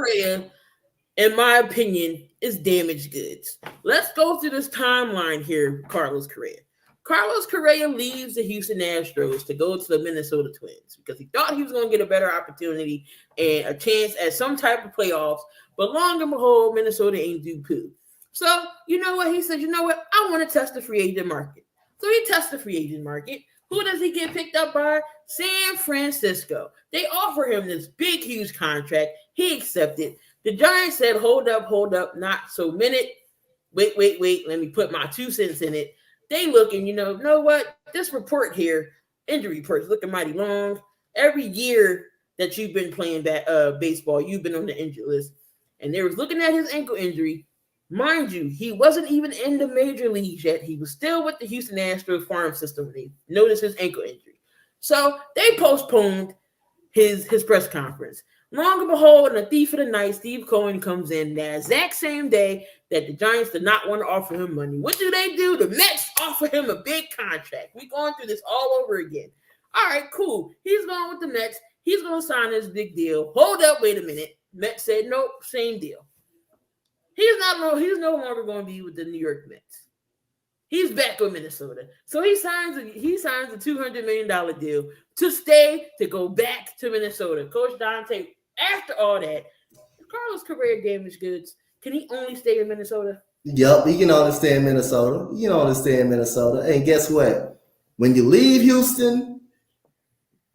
Correa, in my opinion, is damaged goods. Let's go through this timeline here, Carlos Correa. Carlos Correa leaves the Houston Astros to go to the Minnesota Twins because he thought he was going to get a better opportunity and a chance at some type of playoffs. But long and behold, Minnesota ain't do poo. So, you know what? He said, you know what? I want to test the free agent market. So he tests the free agent market. Who does he get picked up by? San Francisco. They offer him this big, huge contract. He accepted. The Giants said, hold up, not so minute. Wait. Let me put my 2 cents in it. They looking, you know what? This report here, injury reports looking mighty long. Every year that you've been playing baseball, you've been on the injury list. And they was looking at his ankle injury. Mind you, he wasn't even in the major leagues yet. He was still with the Houston Astros farm system when they noticed his ankle injury. So they postponed his press conference. Long and behold, and a thief of the night, Steve Cohen comes in that exact same day that the Giants did not want to offer him money. What do? The Mets offer him a big contract. We're going through this all over again. All right, cool. He's going with the Mets. He's going to sign this big deal. Hold up, wait a minute. Mets said, nope, same deal. He's no longer going to be with the New York Mets. He's back with Minnesota. So he signs a $200 million deal to stay, to go back to Minnesota. Coach Donte, after all that, Carlos Correa damaged goods. Can he only stay in Minnesota? Yep, he can only stay in Minnesota. And guess what? When you leave Houston,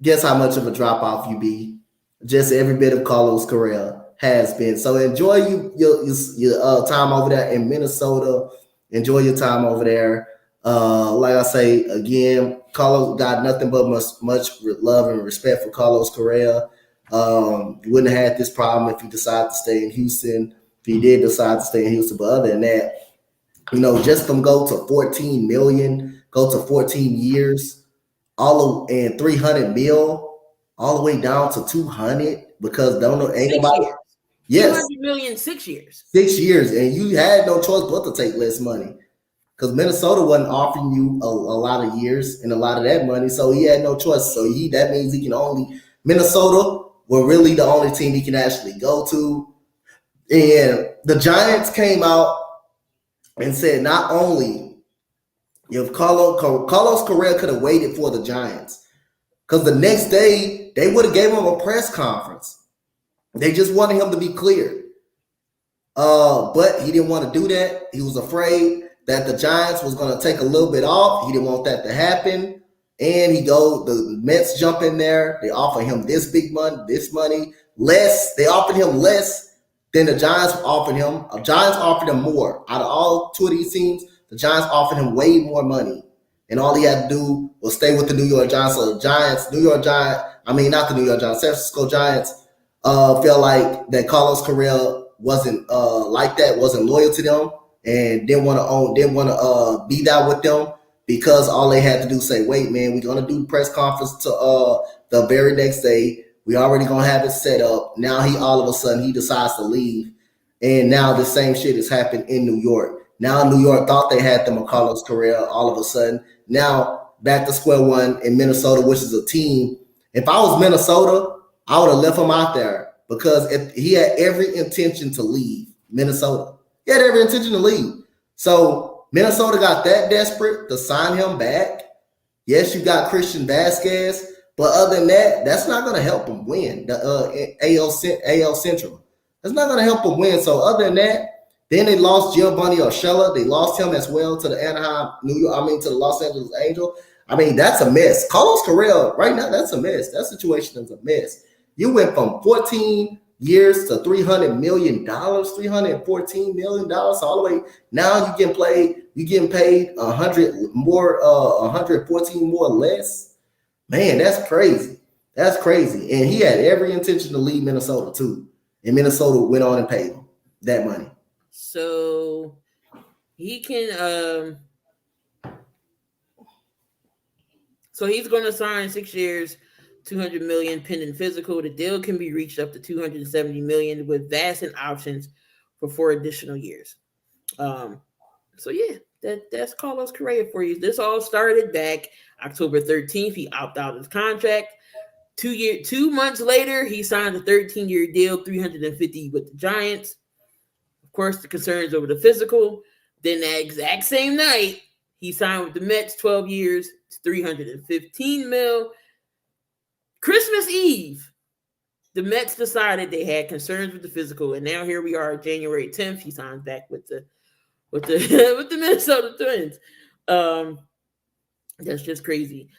guess how much of a drop-off you be? Just every bit of Carlos Correa has been. So enjoy your time over there in Minnesota. Enjoy your time over there. Like I say, again, Carlos got nothing but much love and respect for Carlos Correa. Wouldn't have had this problem if he decided to stay in Houston. If he did decide to stay in Houston. But other than that, just from go to 14 million, go to 14 years, and 300 mil, all the way down to 200 because don't know ain't nobody. Yes, 200 million, 6 years. 6 years, and you had no choice but to take less money because Minnesota wasn't offering you a lot of years and a lot of that money, so he had no choice. So that means he can only Minnesota were really the only team he can actually go to. And the Giants came out and said not only if Carlos Correa could have waited for the Giants, because the next day they would have gave him a press conference. They just wanted him to be cleared. But he didn't want to do that. He was afraid that the Giants was going to take a little bit off. He didn't want that to happen. And the Mets jump in there. They offer him this money, less. They offered him less than the Giants offered him. The Giants offered him more. Out of all 2 of these teams, the Giants offered him way more money. And all he had to do was stay with the New York Giants. So the San Francisco Giants felt like that Carlos Correa wasn't like that, wasn't loyal to them, and didn't want to be there with them because all they had to do say, wait, man, we're gonna do the press conference to the very next day. We already gonna have it set up. Now all of a sudden he decides to leave, and now the same shit has happened in New York. Now New York thought they had them with Carlos Correa. All of a sudden, now back to square one in Minnesota, which is a team. If I was Minnesota, I would have left him out there because he had every intention to leave Minnesota. He had every intention to leave. So Minnesota got that desperate to sign him back. Yes, you got Christian Vasquez, but other than that, that's not going to help him win the AL Central. That's not going to help him win. So other than that, then they lost Giovanni Urshela. They lost him as well to the to the Los Angeles Angels. That's a mess. Carlos Correa, right now, that's a mess. That situation is a mess. You went from 14 years to $300 million, $314 million all the way. Now you getting paid 100 more, 114 more or less. Man, that's crazy. That's crazy. And he had every intention to leave Minnesota too. And Minnesota went on and paid him that money. So he can so he's going to sign 6 years, $200 million pending physical. The deal can be reached up to $270 million with vesting options for 4 additional years. So yeah, that's Carlos Correa for you. This all started back October 13th. He opted out of his contract. 2 months later, he signed a 13-year deal, $350 with the Giants. Of course, the concerns over the physical. Then that exact same night, he signed with the Mets, 12 years, $315 million. Christmas Eve, the Mets decided they had concerns with the physical, and now here we are, January 10th. He signs back with the with the Minnesota Twins. That's just crazy.